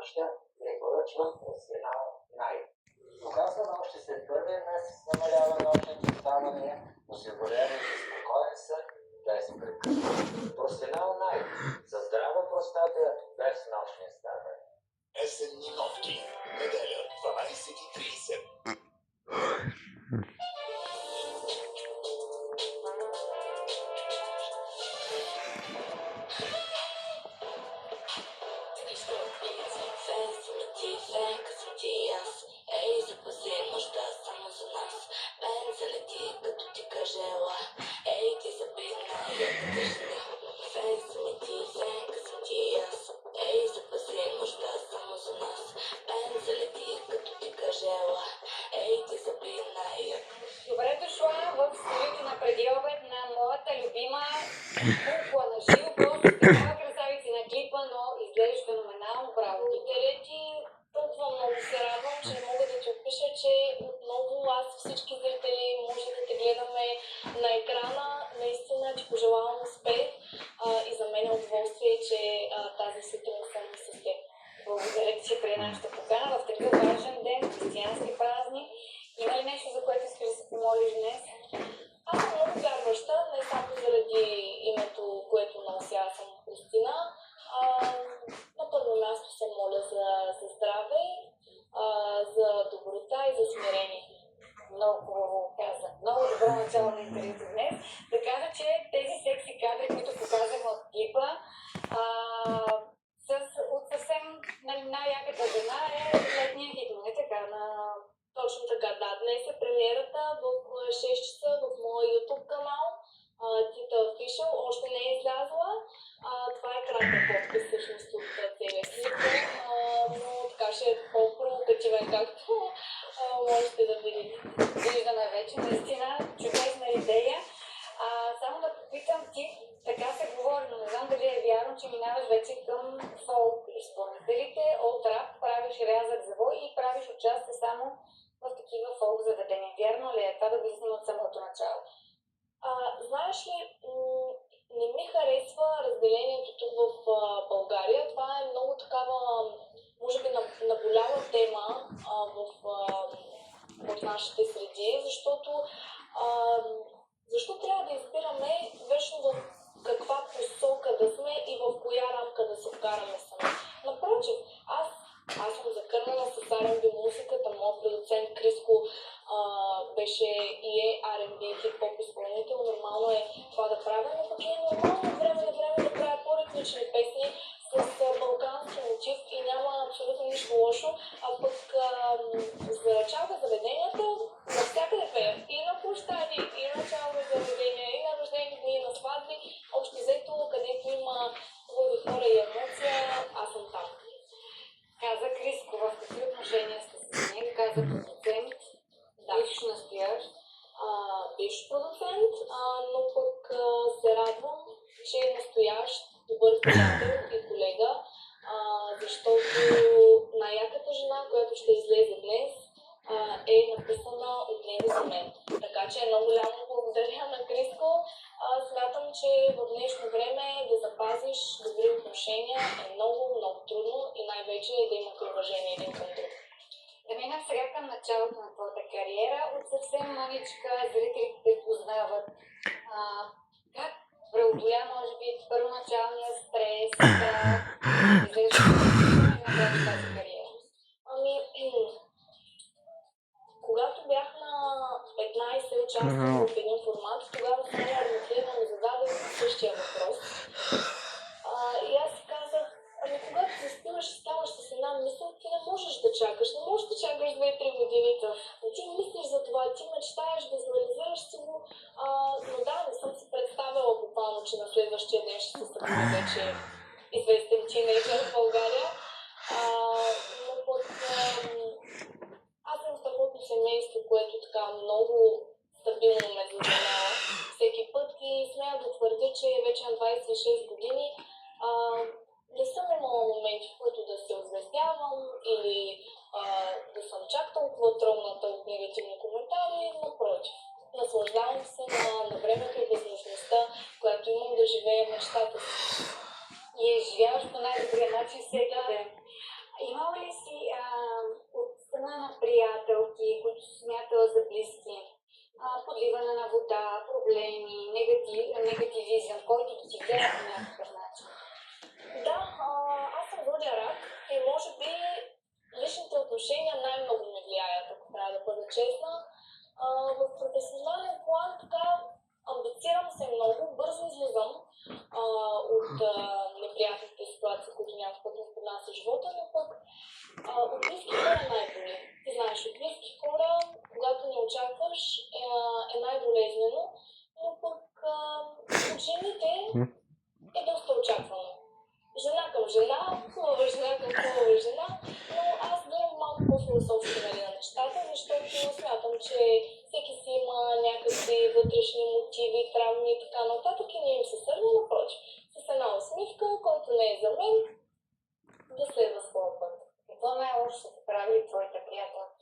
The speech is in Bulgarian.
нощта препоръчвам професионал Найт. Показва още след първия месец намалява нощните ставания, осигурява се спокоен сън без прекъсване. Професионал Найт за здрава простата без нощни ставания. Есенни нотки. Неделя, 12:30. Ей, запази нощта само за нас. Бен залети, като ти каже ела. Ей, ти забивна, яката жена. Фен съм ти, фенка съм ти аз. Ей, запази нощта само за нас. Бен залети, като ти каже ела. Ей, ти забивна, яката. Добре дошла в студиото на предиобед на моята любима кукла на Жилко. Такава красавица на клипа, но изглеждаш феноменално. Браво, ти толкова много се радвам, че мога да ти опиша, че отново аз всички зрители може да те гледаме на екрана. Наистина ти пожелавам успех и за мен е удоволствие, че тази сутрин съм с теб. Благодаря ти, че прие нашата покана в такъв важен ден, християнски празник. Има ли нещо, за което искаш да се помолиш днес? Аз съм много вярваща, не само заради името, което нося, аз съм Христина. На първо място се моля за здраве, за доброта и за смирение. Много хубаво каза. Много добро начало на интервюто днес. Да кажа, че тези секси кадри, които показахме от клипа, от съвсем най-яката жена е летния хит, не така? Точно така, да. Днес е премиерата в 6 часа в моя YouTube канал. Тита Official още не е излязла. Това е кратък подказ всъщност от целия клип, но така ще е по-провокативен, както можете да видите. Виждаме вече, наистина чудесна идея. Само да попитам ти, така се говори, но не знам дали е вярно, че минаваш вече към фолк изпълнителите от рап, правиш рязък завой и правиш участие само в такива фолк заведения. Вярно ли е това да го изясним от самото начало? Знаеш ли, не ми харесва разделението тук в България. Това е много такава, може би, наболява тема в нашите среди, защо трябва да избираме вечно в каква посока да сме и в коя рамка да се вкараме сами. Напротив, аз съм закърнена с R&B музиката, моят продуцент Криско беше и е R&B хип-хоп изпълнител, нормално е това да правя, но пък е нормално от време на време да правя по-ритмични песни с балкански мотив и няма абсолютно нищо лошо, а пък за чалга заведенията навсякъде пея. И на площади, и на чалга заведения, и на рождени дни, и на сватби. Общо взето, където има хубави хора и емоция, аз съм там. Каза Криско, в какви отношения сте с него? Каза продуцент, бивш настоящ, бивш продуцент, но пък се радвам, че е настоящ, добър приятел и колега, защото най-яката жена, която ще излезе днес, е написана от него за мен. Така че много голямо благодаря на Криско. Смятам, че в днешно време да запазиш добри отношения е много, много трудно и най-вече да имате уважение един към друг. Да минем сега към началото на твоята кариера. От съвсем маничка зрителите те познават. Как преодоля, може би, първоначалния стрес, излезеш тази кариера? Когато бях на 15, участвах в един формат, тогава само едновременно ми зададе същия въпрос. И аз си казах, когато заспиваш и ставаш с една мисъл, ти не можеш да чакаш, не можеш да чакаш 2-3 години. Ти мислиш за това, ти мечтаеш, визуализираш си го, но да, не съм си представила буквално, че на следващия ден ще се събуди вече известен тинейджър в България. Но пък аз съм страхотно семейство, което така много стабилно ме задължава всеки път и смея да твърдя, че вече на 26 години не съм имала моменти, в които да се озвездявам или да съм чак толкова тромната от негативни коментари, напротив. Наслаждавам се на времето и възможността, която имам да живея мечтата си. И я живяваш по най-добрия начин всеки на вода, проблеми, негативизъм, който да ти гледа по някакъв начин. Да, аз съм водя рак и може би личните отношения най-много ми влияят, ако трябва да бъда честна. В професионален план така амбицирам се много, бързо излизам от неприятните ситуации, които някакъв път ми поднася живота, но пък от близки хора най-боли. Ти знаеш, от близки хора, когато не очакваш, е най-болезнено, но пък от жените е доста очаквано. Жена към жена, хубава жена към хубава жена, но аз гледам малко по-философски на нещата, защото смятам, че всеки си има някакви вътрешни мотиви, травми и така нататък и не им се сърдя, напротив. С една усмивка, който не е за мен, да следва своя път. Какво най-лошо са ти правили твоите приятелки?